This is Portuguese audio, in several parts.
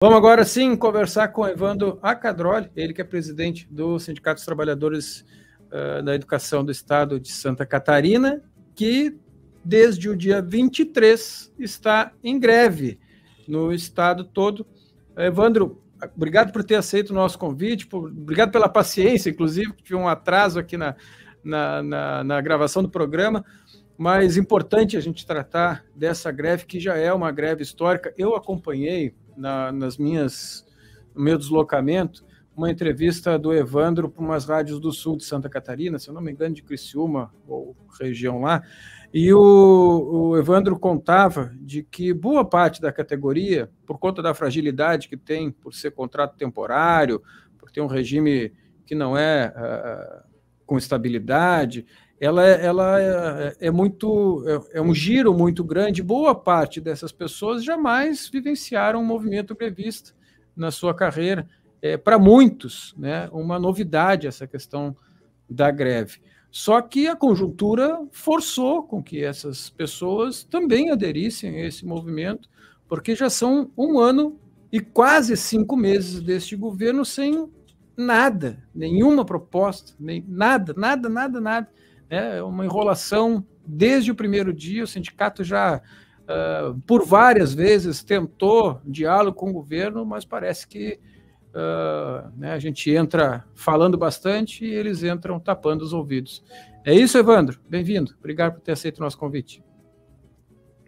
Vamos agora sim conversar com o Evandro Accadroli, ele que é presidente do Sindicato dos Trabalhadores da Educação do Estado de Santa Catarina, que desde o dia 23 está em greve no estado todo. Evandro, obrigado por ter aceito o nosso convite, obrigado pela paciência, inclusive, que tive um atraso aqui na gravação do programa, mas importante a gente tratar dessa greve, que já é uma greve histórica. Eu acompanhei no meu deslocamento, uma entrevista do Evandro para umas rádios do sul de Santa Catarina, se eu não me engano, de Criciúma, ou região lá, e o Evandro contava de que boa parte da categoria, por conta da fragilidade que tem, por ser contrato temporário, por ter um regime que não é com estabilidade, ela é um giro muito grande. Boa parte dessas pessoas jamais vivenciaram um movimento grevista na sua carreira. Para muitos, né, uma novidade essa questão da greve. Só que a conjuntura forçou com que essas pessoas também aderissem a esse movimento, porque já são 1 ano e quase 5 meses deste governo sem nada, nenhuma proposta, nem nada. É uma enrolação desde o primeiro dia. O sindicato já, por várias vezes, tentou diálogo com o governo, mas parece que a gente entra falando bastante e eles entram tapando os ouvidos. É isso, Evandro? Bem-vindo. Obrigado por ter aceito o nosso convite.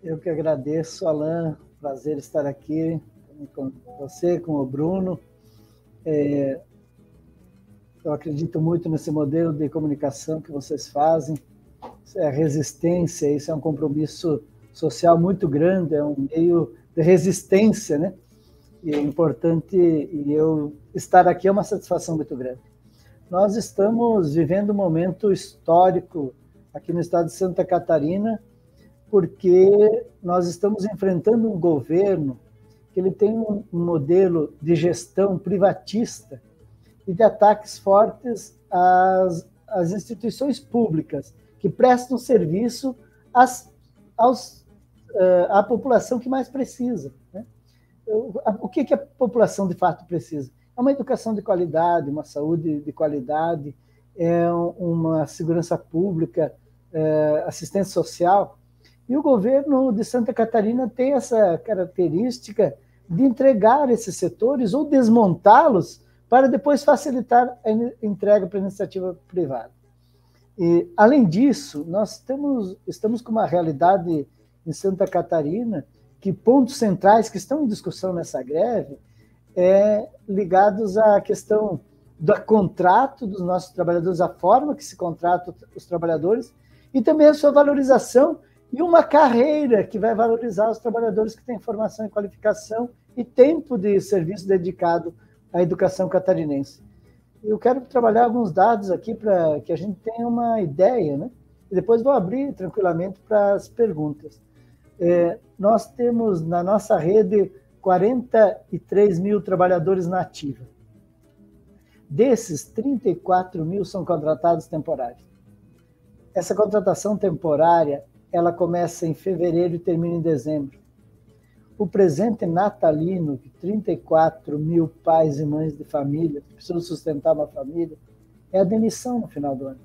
Eu que agradeço, Alain. Prazer estar aqui com você, com o Bruno. Eu acredito muito nesse modelo de comunicação que vocês fazem. Isso é resistência, isso é um compromisso social muito grande, é um meio de resistência, né? E é importante, e eu estar aqui é uma satisfação muito grande. Nós estamos vivendo um momento histórico aqui no estado de Santa Catarina, porque nós estamos enfrentando um governo que ele tem um modelo de gestão privatista e de ataques fortes às instituições públicas que prestam serviço à população que mais precisa, né? O que a população de fato precisa? É uma educação de qualidade, uma saúde de qualidade, uma segurança pública, assistência social. E o governo de Santa Catarina tem essa característica de entregar esses setores ou desmontá-los para depois facilitar a entrega para a iniciativa privada. E, além disso, nós estamos com uma realidade em Santa Catarina que pontos centrais que estão em discussão nessa greve ligados à questão do contrato dos nossos trabalhadores, a forma que se contrata os trabalhadores e também a sua valorização e uma carreira que vai valorizar os trabalhadores que têm formação e qualificação e tempo de serviço dedicado à educação catarinense. Eu quero trabalhar alguns dados aqui para que a gente tenha uma ideia, né? E depois vou abrir tranquilamente para as perguntas. Nós temos na nossa rede 43 mil trabalhadores na ativa. Desses, 34 mil são contratados temporários. Essa contratação temporária, ela começa em fevereiro e termina em dezembro. O presente natalino, que 34 mil pais e mães de família que precisam sustentar uma família, é a demissão no final do ano.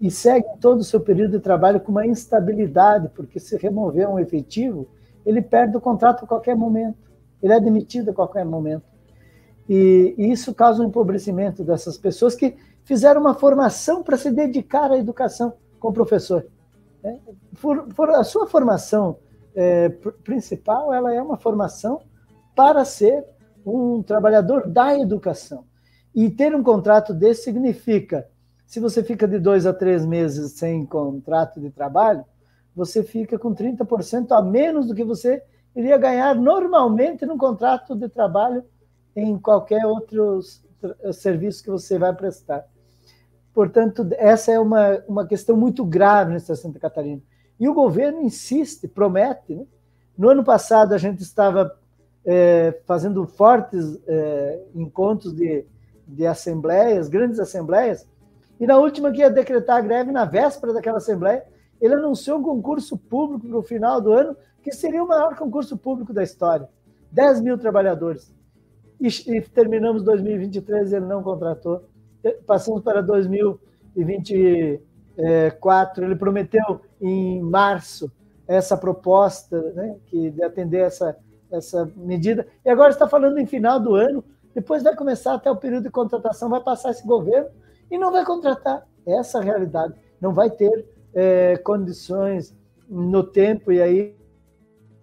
E segue todo o seu período de trabalho com uma instabilidade, porque se remover um efetivo, ele perde o contrato a qualquer momento, ele é demitido a qualquer momento. E isso causa um empobrecimento dessas pessoas que fizeram uma formação para se dedicar à educação com o professor. A sua formação principal, ela é uma formação para ser um trabalhador da educação. E ter um contrato desse significa, se você fica de 2 a 3 meses sem contrato de trabalho, você fica com 30% a menos do que você iria ganhar normalmente num contrato de trabalho em qualquer outro serviço que você vai prestar. Portanto, essa é uma questão muito grave nessa Santa Catarina. E o governo insiste, promete, né? No ano passado, a gente estava fazendo fortes encontros de assembleias, grandes assembleias, e na última que ia decretar a greve, na véspera daquela assembleia, ele anunciou um concurso público no final do ano, que seria o maior concurso público da história. 10 mil trabalhadores. E terminamos 2023 e ele não contratou. Passamos para 2024, ele prometeu em março essa proposta, né, de atender essa medida, e agora está falando em final do ano, depois vai começar até o período de contratação, vai passar esse governo e não vai contratar. Essa é a realidade. Não vai ter condições no tempo e aí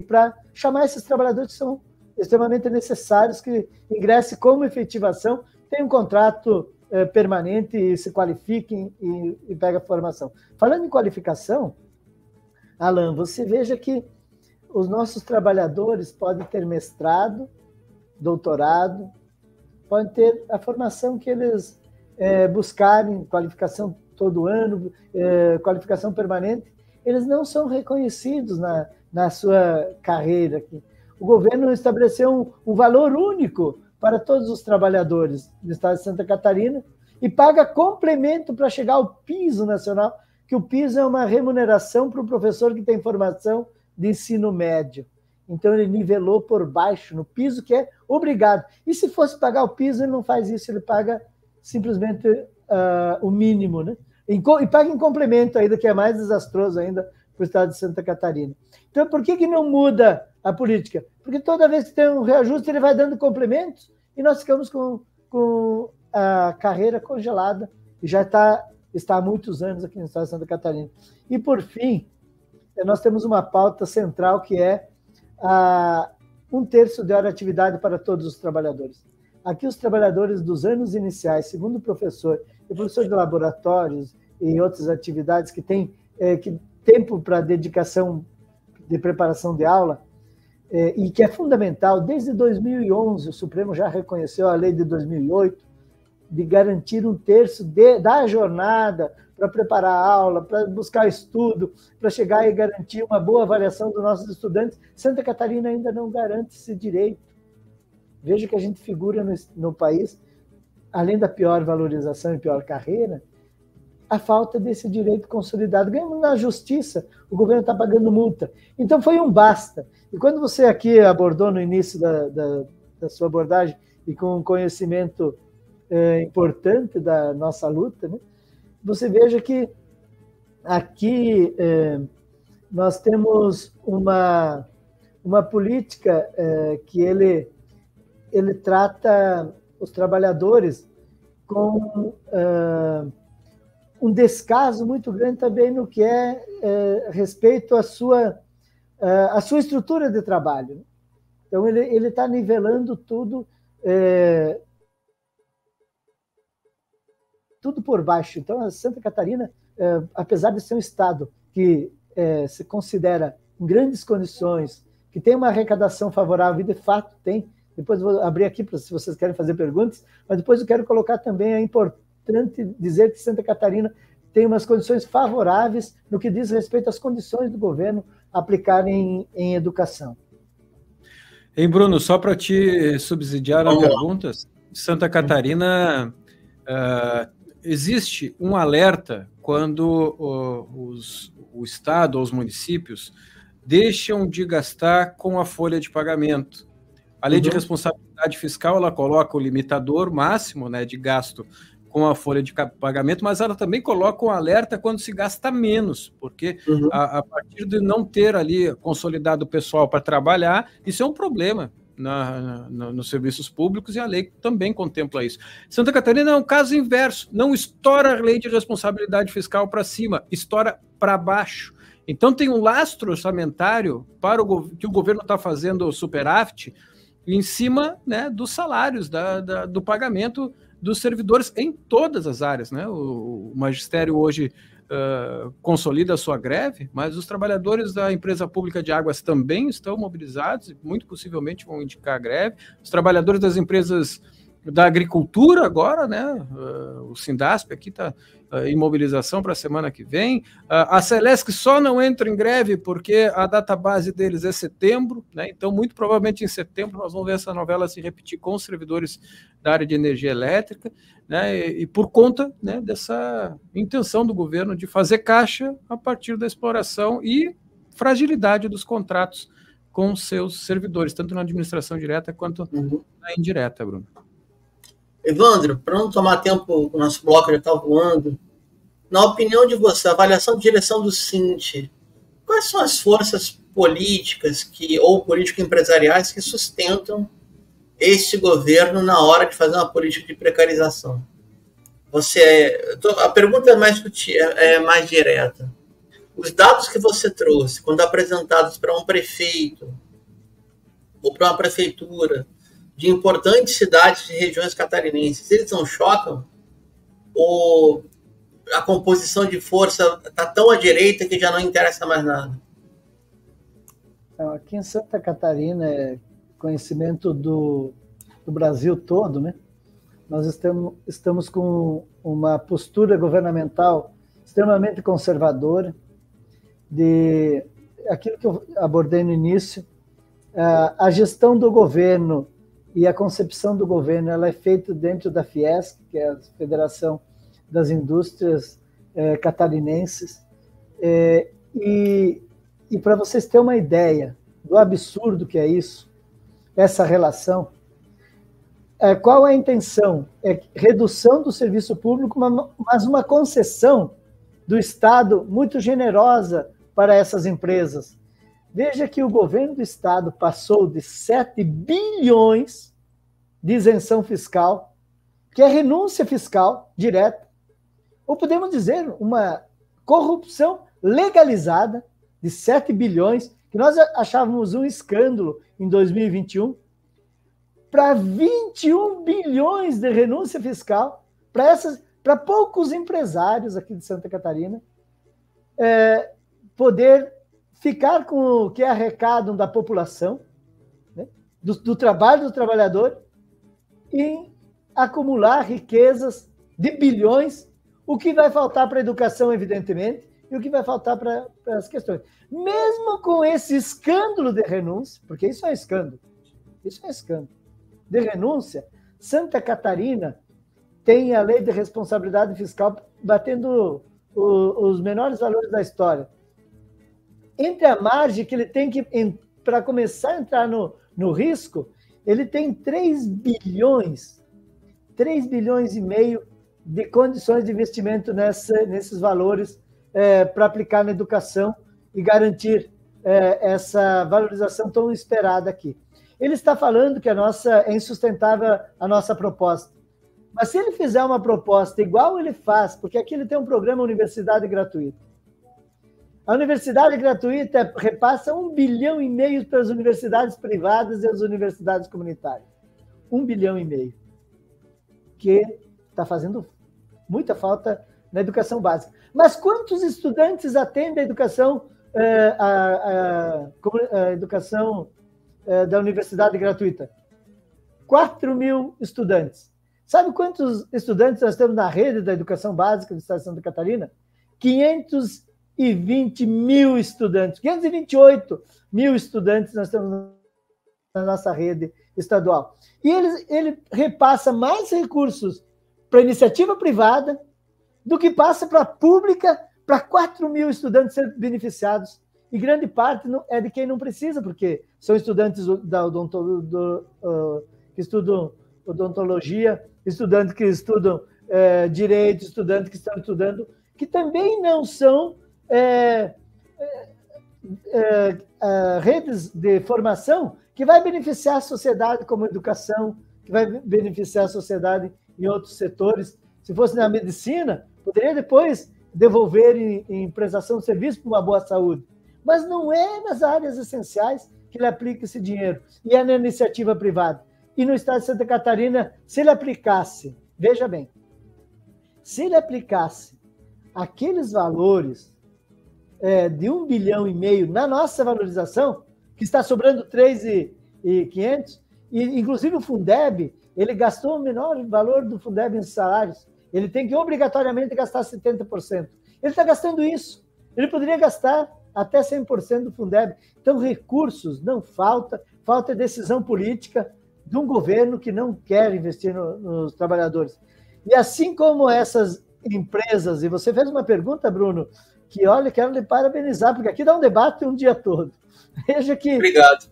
para chamar esses trabalhadores que são extremamente necessários, que ingressem como efetivação, tenham um contrato permanente e se qualifiquem e peguem a formação. Falando em qualificação, Alan, você veja que os nossos trabalhadores podem ter mestrado, doutorado, podem ter a formação que eles buscarem, qualificação todo ano, qualificação permanente, eles não são reconhecidos na sua carreira aqui. O governo estabeleceu um valor único para todos os trabalhadores do estado de Santa Catarina e paga complemento para chegar ao piso nacional, que o piso é uma remuneração para o professor que tem formação de ensino médio. Então, ele nivelou por baixo no piso, que é obrigado. E se fosse pagar o piso, ele não faz isso, ele paga simplesmente o mínimo, né? E paga em complemento ainda, que é mais desastroso ainda para o estado de Santa Catarina. Então, por que não muda a política? Porque toda vez que tem um reajuste, ele vai dando complementos e nós ficamos com a carreira congelada e já está há muitos anos aqui no estado de Santa Catarina. E, por fim, nós temos uma pauta central que é 1/3 de hora de atividade para todos os trabalhadores. Aqui os trabalhadores dos anos iniciais, segundo o professor, e professor de laboratórios e outras atividades que têm tempo para dedicação de preparação de aula, e que é fundamental, desde 2011, o Supremo já reconheceu a lei de 2008, de garantir 1/3 da jornada para preparar a aula, para buscar estudo, para chegar e garantir uma boa avaliação dos nossos estudantes. Santa Catarina ainda não garante esse direito. Veja que a gente figura no país, além da pior valorização e pior carreira, a falta desse direito consolidado. Ganhamos na justiça, o governo está pagando multa. Então foi um basta. E quando você aqui abordou no início da sua abordagem, e com um conhecimento importante da nossa luta, né, você veja que aqui nós temos uma política que ele trata os trabalhadores com um descaso muito grande também no que respeito à sua estrutura de trabalho. Então, ele está nivelando tudo por baixo. Então, a Santa Catarina, apesar de ser um estado que se considera em grandes condições, que tem uma arrecadação favorável, e de fato tem, depois eu vou abrir aqui se vocês querem fazer perguntas, mas depois eu quero colocar também, é importante dizer que Santa Catarina tem umas condições favoráveis no que diz respeito às condições do governo aplicarem em educação. Hein, Bruno, só para te subsidiar as perguntas, Santa Catarina, existe um alerta quando o Estado ou os municípios deixam de gastar com a folha de pagamento. A lei de responsabilidade fiscal, ela coloca o limitador máximo, né, de gasto com a folha de pagamento, mas ela também coloca um alerta quando se gasta menos, porque a partir de não ter ali consolidado o pessoal para trabalhar, isso é um problema nos serviços públicos, e a lei também contempla isso. Santa Catarina é um caso inverso, não estoura a lei de responsabilidade fiscal para cima, estoura para baixo. Então tem um lastro orçamentário para que o governo está fazendo o superávit em cima, né, dos salários, do pagamento dos servidores em todas as áreas, né? O magistério hoje consolida a sua greve, mas os trabalhadores da empresa pública de águas também estão mobilizados e muito possivelmente vão indicar a greve. Os trabalhadores das empresas da agricultura agora, né? O Sindasp aqui está em mobilização para a semana que vem. A Celesc só não entra em greve porque a database deles é setembro, né? Então, muito provavelmente em setembro nós vamos ver essa novela se repetir com os servidores da área de energia elétrica, né? E por conta, né, dessa intenção do governo de fazer caixa a partir da exploração e fragilidade dos contratos com seus servidores, tanto na administração direta quanto na indireta, Bruno. Evandro, para não tomar tempo, o nosso bloco já está voando, na opinião de você, a avaliação de direção do Sint, quais são as forças políticas ou político-empresariais que sustentam este governo na hora de fazer uma política de precarização? A pergunta é mais direta. Os dados que você trouxe, quando apresentados para um prefeito ou para uma prefeitura de importantes cidades e regiões catarinenses, eles não chocam? Ou a composição de força está tão à direita que já não interessa mais nada? Aqui em Santa Catarina, é conhecimento do Brasil todo, né? Nós estamos com uma postura governamental extremamente conservadora, de aquilo que eu abordei no início, a gestão do governo e a concepção do governo, ela é feita dentro da Fiesc, que é a Federação das Indústrias Catarinenses, e para vocês terem uma ideia do absurdo que é isso, essa relação, qual é a intenção? É redução do serviço público, mas uma concessão do Estado muito generosa para essas empresas. Veja que o governo do Estado passou de 7 bilhões de isenção fiscal, que é renúncia fiscal direta, ou podemos dizer, uma corrupção legalizada de 7 bilhões, que nós achávamos um escândalo em 2021, para 21 bilhões de renúncia fiscal para poucos empresários aqui de Santa Catarina poder ficar com o que arrecadam da população, né, do trabalho do trabalhador, e acumular riquezas de bilhões, o que vai faltar para a educação, evidentemente, e o que vai faltar para as questões. Mesmo com esse escândalo de renúncia, porque isso é escândalo, de renúncia, Santa Catarina tem a lei de responsabilidade fiscal batendo os menores valores da história. Entre a margem que ele tem que, para começar a entrar no risco, ele tem 3 bilhões e meio de condições de investimento nesses valores para aplicar na educação e garantir essa valorização tão esperada aqui. Ele está falando que é insustentável a nossa proposta. Mas se ele fizer uma proposta igual ele faz, porque aqui ele tem um programa Universidade Gratuita. A Universidade Gratuita repassa 1,5 bilhão para as universidades privadas e as universidades comunitárias. 1,5 bilhão. Que está fazendo muita falta na educação básica. Mas quantos estudantes atendem a educação, a educação da Universidade Gratuita? 4 mil estudantes. Sabe quantos estudantes nós temos na rede da educação básica do Estado de Santa Catarina? 520 mil estudantes, 528 mil estudantes nós temos na nossa rede estadual. E ele repassa mais recursos para a iniciativa privada do que passa para a pública, para 4 mil estudantes serem beneficiados. E grande parte é de quem não precisa, porque são estudantes que estudam odontologia, estudantes que estudam direito, estudantes que estão estudando, que também não são redes de formação que vai beneficiar a sociedade como educação, que vai beneficiar a sociedade em outros setores. Se fosse na medicina, poderia depois devolver em prestação de serviço para uma boa saúde. Mas não é nas áreas essenciais que ele aplica esse dinheiro, e é na iniciativa privada. E no estado de Santa Catarina, se ele aplicasse, veja bem, se ele aplicasse aqueles valores de 1,5 bilhão na nossa valorização, que está sobrando 3.500, e inclusive o Fundeb, ele gastou o menor valor do Fundeb em salários, ele tem que obrigatoriamente gastar 70%. Ele está gastando isso, ele poderia gastar até 100% do Fundeb. Então, recursos não falta decisão política de um governo que não quer investir nos trabalhadores. E assim como essas empresas, e você fez uma pergunta, Bruno, que, olha, quero lhe parabenizar, porque aqui dá um debate um dia todo. Veja que... Obrigado.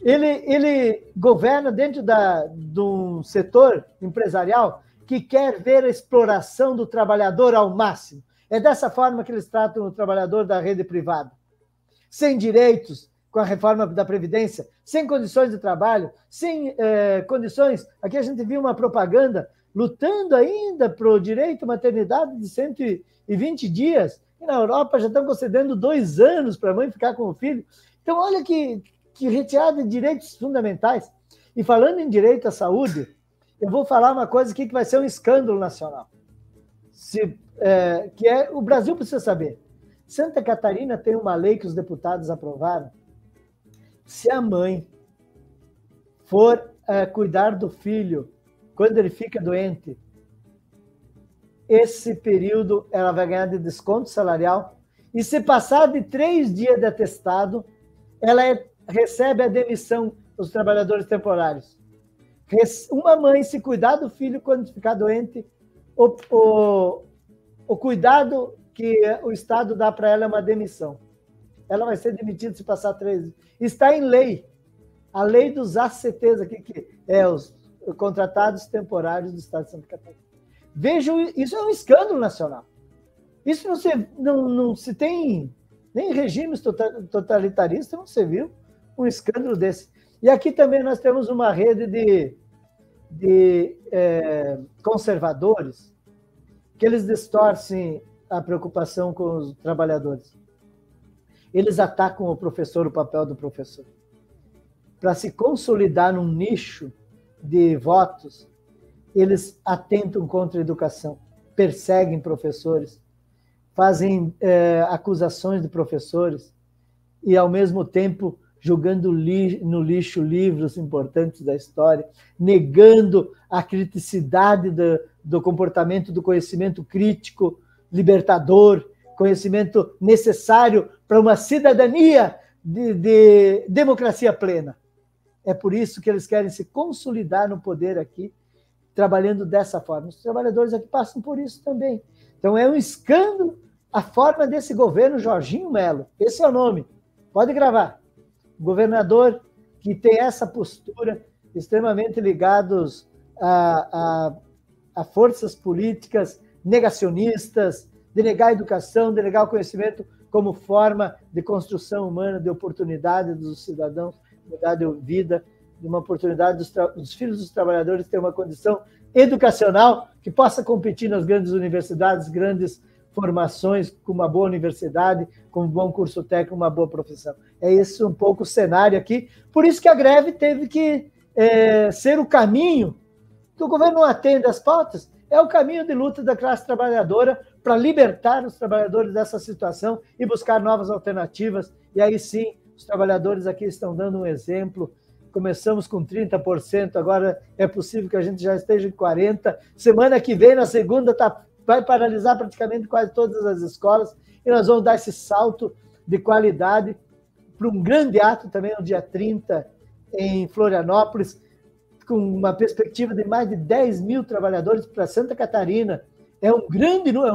Ele governa dentro de um setor empresarial que quer ver a exploração do trabalhador ao máximo. É dessa forma que eles tratam o trabalhador da rede privada. Sem direitos, com a reforma da Previdência, sem condições de trabalho, sem condições... Aqui a gente viu uma propaganda lutando ainda para o direito à maternidade de 120 dias, e na Europa já estão concedendo 2 anos para a mãe ficar com o filho. Então, olha que retirada de direitos fundamentais. E falando em direito à saúde, eu vou falar uma coisa aqui que vai ser um escândalo nacional. O Brasil precisa saber. Santa Catarina tem uma lei que os deputados aprovaram. Se a mãe for cuidar do filho quando ele fica doente, esse período ela vai ganhar de desconto salarial, e se passar de 3 dias de atestado, ela recebe a demissão dos trabalhadores temporários. Uma mãe, se cuidar do filho quando ficar doente, o cuidado que o Estado dá para ela é uma demissão. Ela vai ser demitida se passar 3 dias. Está em lei. A lei dos ACTs aqui, que é os contratados temporários do Estado de Santa Catarina. Vejam, isso é um escândalo nacional. Isso não se tem, nem em regimes totalitaristas não se viu um escândalo desse. E aqui também nós temos uma rede de conservadores que eles distorcem a preocupação com os trabalhadores. Eles atacam o professor, o papel do professor. Para se consolidar num nicho de votos, eles atentam contra a educação, perseguem professores, fazem acusações de professores e, ao mesmo tempo, jogando no lixo livros importantes da história, negando a criticidade do comportamento, do conhecimento crítico, libertador, conhecimento necessário para uma cidadania de democracia plena. É por isso que eles querem se consolidar no poder aqui, trabalhando dessa forma. Os trabalhadores aqui passam por isso também. Então, é um escândalo a forma desse governo Jorginho Melo. Esse é o nome. Pode gravar. Governador que tem essa postura, extremamente ligados a forças políticas negacionistas, de negar a educação, de negar o conhecimento como forma de construção humana, de oportunidade dos cidadãos, de vida, de uma oportunidade dos filhos dos trabalhadores ter uma condição educacional que possa competir nas grandes universidades, grandes formações, com uma boa universidade, com um bom curso técnico, uma boa profissão. É esse um pouco o cenário aqui. Por isso que a greve teve que ser o caminho, que o governo não atende às pautas, é o caminho de luta da classe trabalhadora para libertar os trabalhadores dessa situação e buscar novas alternativas. E aí sim, os trabalhadores aqui estão dando um exemplo. Começamos com 30%, agora é possível que a gente já esteja em 40%. Semana que vem, na segunda, vai paralisar praticamente quase todas as escolas e nós vamos dar esse salto de qualidade para um grande ato também no dia 30 em Florianópolis, com uma perspectiva de mais de 10 mil trabalhadores para Santa Catarina. É um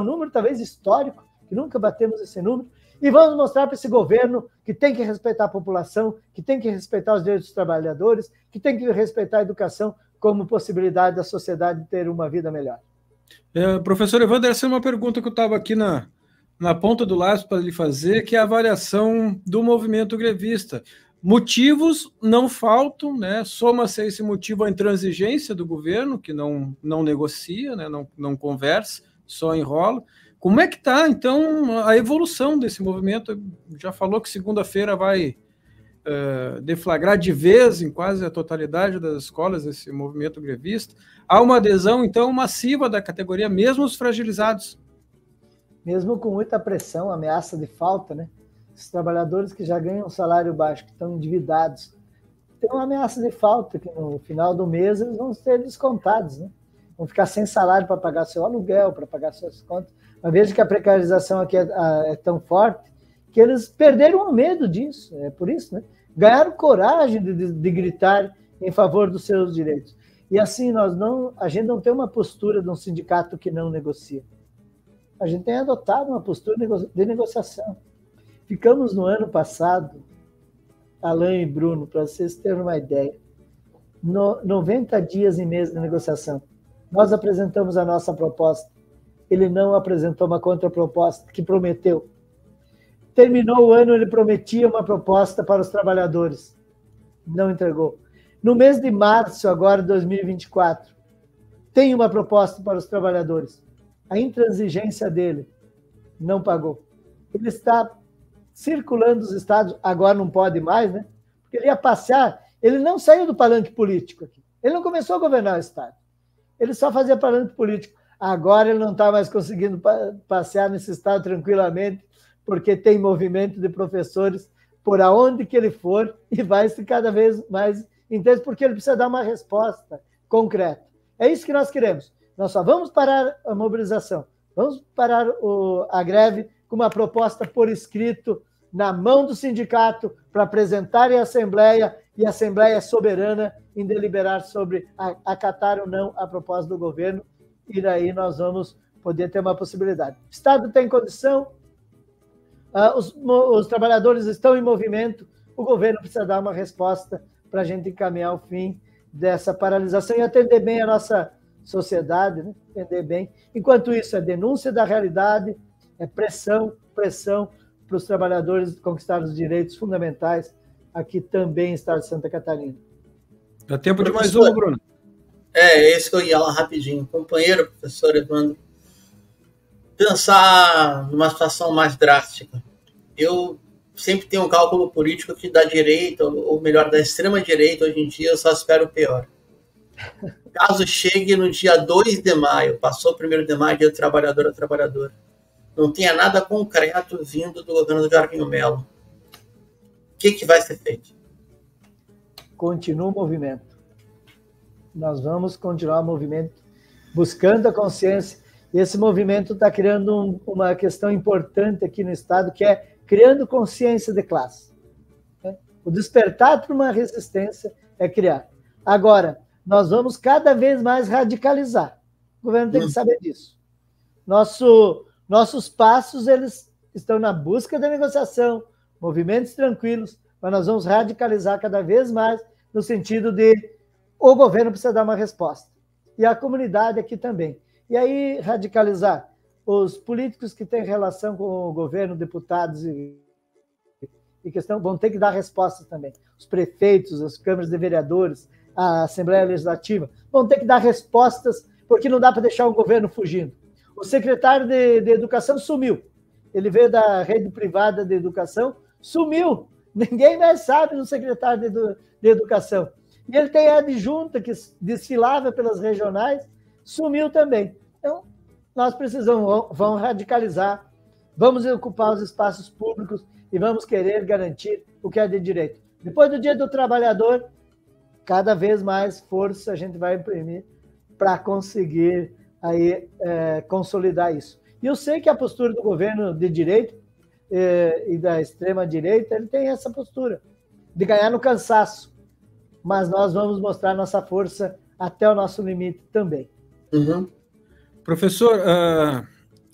número talvez histórico, que nunca batemos esse número, e vamos mostrar para esse governo que tem que respeitar a população, que tem que respeitar os direitos dos trabalhadores, que tem que respeitar a educação como possibilidade da sociedade ter uma vida melhor. Professor Evandro, essa é uma pergunta que eu estava aqui na ponta do lápis para lhe fazer, que é a avaliação do movimento grevista. Motivos não faltam, né? Soma-se a esse motivo a intransigência do governo, que não negocia, né? não conversa, só enrola. Como é que está, então, a evolução desse movimento? Já falou que segunda-feira vai deflagrar de vez em quase a totalidade das escolas esse movimento grevista. Há uma adesão, então, massiva da categoria, mesmo os fragilizados. Mesmo com muita pressão, ameaça de falta, né? Os trabalhadores que já ganham um salário baixo, que estão endividados, tem uma ameaça de falta, que no final do mês eles vão ser descontados, né? Vão ficar sem salário para pagar seu aluguel, para pagar suas contas. Mas veja que a precarização aqui é tão forte que eles perderam o medo disso, é por isso, né? Ganharam coragem de gritar em favor dos seus direitos. E assim, a gente não tem uma postura de um sindicato que não negocia. A gente tem adotado uma postura de negociação. Ficamos no ano passado, Alain e Bruno, para vocês terem uma ideia, 90 dias e mês de negociação. Nós apresentamos a nossa proposta. Ele não apresentou uma contraproposta que prometeu. Terminou o ano, ele prometia uma proposta para os trabalhadores. Não entregou. No mês de março, agora, de 2024, tem uma proposta para os trabalhadores. A intransigência dele não pagou. Ele está circulando os estados, agora não pode mais, né? Porque ele ia passear, ele não saiu do palanque político aqui. Ele não começou a governar o estado. Ele só fazia palanque político. Agora ele não está mais conseguindo passear nesse estado tranquilamente, porque tem movimento de professores por aonde que ele for e vai se cada vez mais intenso, porque ele precisa dar uma resposta concreta. É isso que nós queremos. Nós só vamos parar a mobilização, vamos parar a greve com uma proposta por escrito na mão do sindicato para apresentar em assembleia, e a Assembleia é soberana em deliberar sobre acatar ou não a proposta do governo, e daí nós vamos poder ter uma possibilidade. O Estado tem condição, os trabalhadores estão em movimento, o governo precisa dar uma resposta para a gente encaminhar o fim dessa paralisação e atender bem a nossa sociedade, né? Atender bem. Enquanto isso, é denúncia da realidade, é pressão para os trabalhadores conquistar os direitos fundamentais aqui também no estado de Santa Catarina. Dá tempo de mais uma, Bruno. Esse que eu ia lá rapidinho. Companheiro, professor Evandro, pensar numa situação mais drástica. Eu sempre tenho um cálculo político que da direita, ou melhor, da extrema-direita, hoje em dia, eu só espero o pior. Caso chegue no dia 2 de maio, passou o 1º de maio, dia do trabalhador a trabalhadora, não tenha nada concreto vindo do governo do Jorginho Melo, o que vai ser feito? Continua o movimento. Nós vamos continuar o movimento buscando a consciência. E esse movimento está criando uma questão importante aqui no Estado, que é criando consciência de classe. O despertar para uma resistência é criar. Agora, nós vamos cada vez mais radicalizar. O governo tem que saber disso. Nossos passos, eles estão na busca da negociação, movimentos tranquilos, mas nós vamos radicalizar cada vez mais no sentido de o governo precisa dar uma resposta. E a comunidade aqui também. E aí, radicalizar. Os políticos que têm relação com o governo, deputados e questão, vão ter que dar respostas também. Os prefeitos, as câmaras de vereadores, a Assembleia Legislativa, vão ter que dar respostas, porque não dá para deixar o governo fugindo. O secretário de Educação sumiu. Ele veio da rede privada de educação, sumiu. Ninguém mais sabe do secretário de Educação. E ele tem a adjunta que desfilava pelas regionais, sumiu também. Então, nós precisamos, vamos radicalizar, vamos ocupar os espaços públicos e vamos querer garantir o que é de direito. Depois do Dia do Trabalhador, cada vez mais força a gente vai imprimir para conseguir aí, consolidar isso. E eu sei que a postura do governo de direita e da extrema-direita, ele tem essa postura de ganhar no cansaço, mas nós vamos mostrar nossa força até o nosso limite também. Uhum. Professor,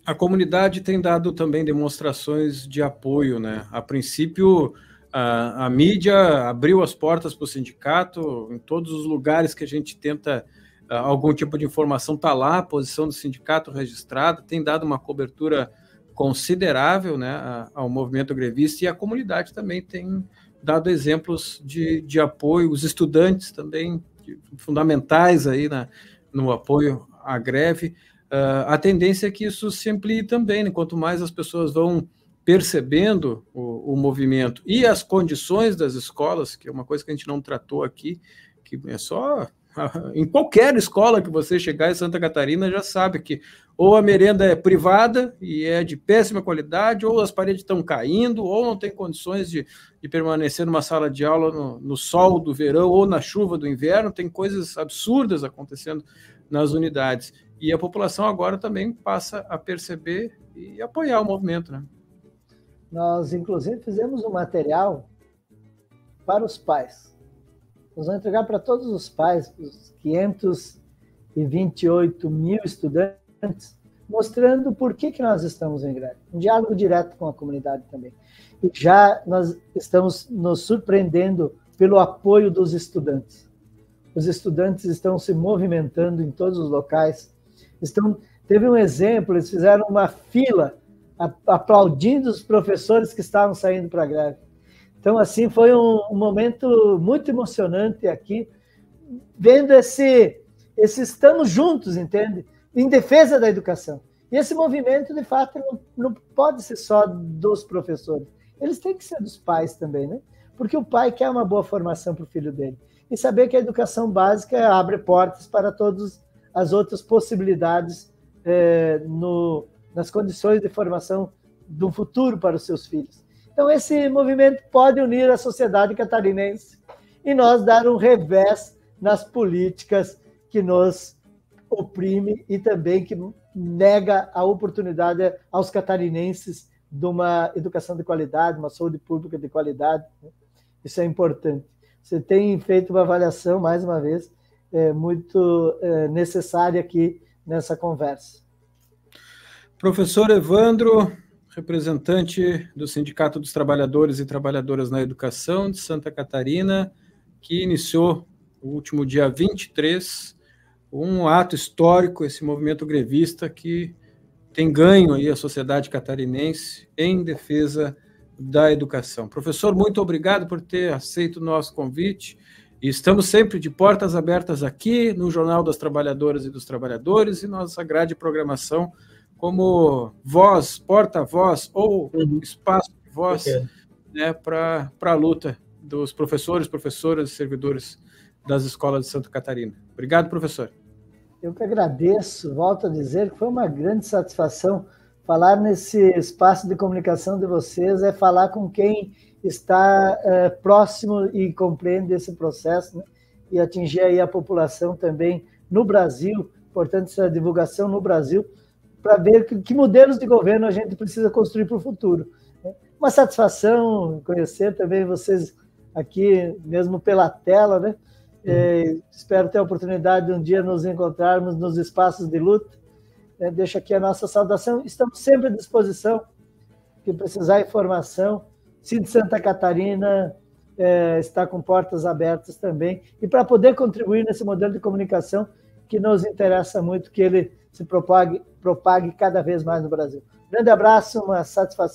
a comunidade tem dado também demonstrações de apoio, né? A princípio, a mídia abriu as portas para o sindicato, em todos os lugares que a gente tenta algum tipo de informação, está lá a posição do sindicato registrada, tem dado uma cobertura considerável, né, ao movimento grevista, e a comunidade também tem dado exemplos de apoio, os estudantes também, fundamentais aí no apoio à greve. A tendência é que isso se amplie também, né? Quanto mais as pessoas vão percebendo o movimento e as condições das escolas, que é uma coisa que a gente não tratou aqui, que é só... Em qualquer escola que você chegar em Santa Catarina, já sabe que ou a merenda é privada e é de péssima qualidade, ou as paredes estão caindo, ou não tem condições de permanecer numa sala de aula no sol do verão ou na chuva do inverno. Tem coisas absurdas acontecendo nas unidades. E a população agora também passa a perceber e apoiar o movimento, né? Nós, inclusive, fizemos um material para os pais. Nós vamos entregar para todos os pais, os 528 mil estudantes, mostrando por que nós estamos em greve. Um diálogo direto com a comunidade também. E já nós estamos nos surpreendendo pelo apoio dos estudantes. Os estudantes estão se movimentando em todos os locais. Teve um exemplo, eles fizeram uma fila aplaudindo os professores que estavam saindo para a greve. Então, assim, foi um momento muito emocionante aqui, vendo esse estamos juntos, entende? Em defesa da educação. E esse movimento, de fato, não pode ser só dos professores. Eles têm que ser dos pais também, né? Porque o pai quer uma boa formação para o filho dele. E saber que a educação básica abre portas para todas as outras possibilidades nas condições de formação do futuro para os seus filhos. Então, esse movimento pode unir a sociedade catarinense e nós dar um revés nas políticas que nos oprime e também que nega a oportunidade aos catarinenses de uma educação de qualidade, uma saúde pública de qualidade. Isso é importante. Você tem feito uma avaliação, mais uma vez, muito necessária aqui nessa conversa. Professor Evandro, representante do Sindicato dos Trabalhadores e Trabalhadoras na Educação de Santa Catarina, que iniciou o último dia 23, um ato histórico, esse movimento grevista que tem ganho aí a sociedade catarinense em defesa da educação. Professor, muito obrigado por ter aceito o nosso convite. E estamos sempre de portas abertas aqui no Jornal das Trabalhadoras e dos Trabalhadores e nossa grade de programação como voz, porta-voz ou espaço de voz, né, para a luta dos professores, professoras e servidores das escolas de Santa Catarina. Obrigado, professor. Eu que agradeço, volto a dizer que foi uma grande satisfação falar nesse espaço de comunicação de vocês, é falar com quem está próximo e compreende esse processo, né? E atingir aí a população também no Brasil, portanto, essa divulgação no Brasil, para ver que modelos de governo a gente precisa construir para o futuro. Uma satisfação conhecer também vocês aqui, mesmo pela tela, né? Espero ter a oportunidade de um dia nos encontrarmos nos espaços de luta. Deixo aqui a nossa saudação. Estamos sempre à disposição. Que precisar de informação, Sindicato de Santa Catarina está com portas abertas também. E para poder contribuir nesse modelo de comunicação que nos interessa muito, que ele se propague cada vez mais no Brasil. Grande abraço, uma satisfação.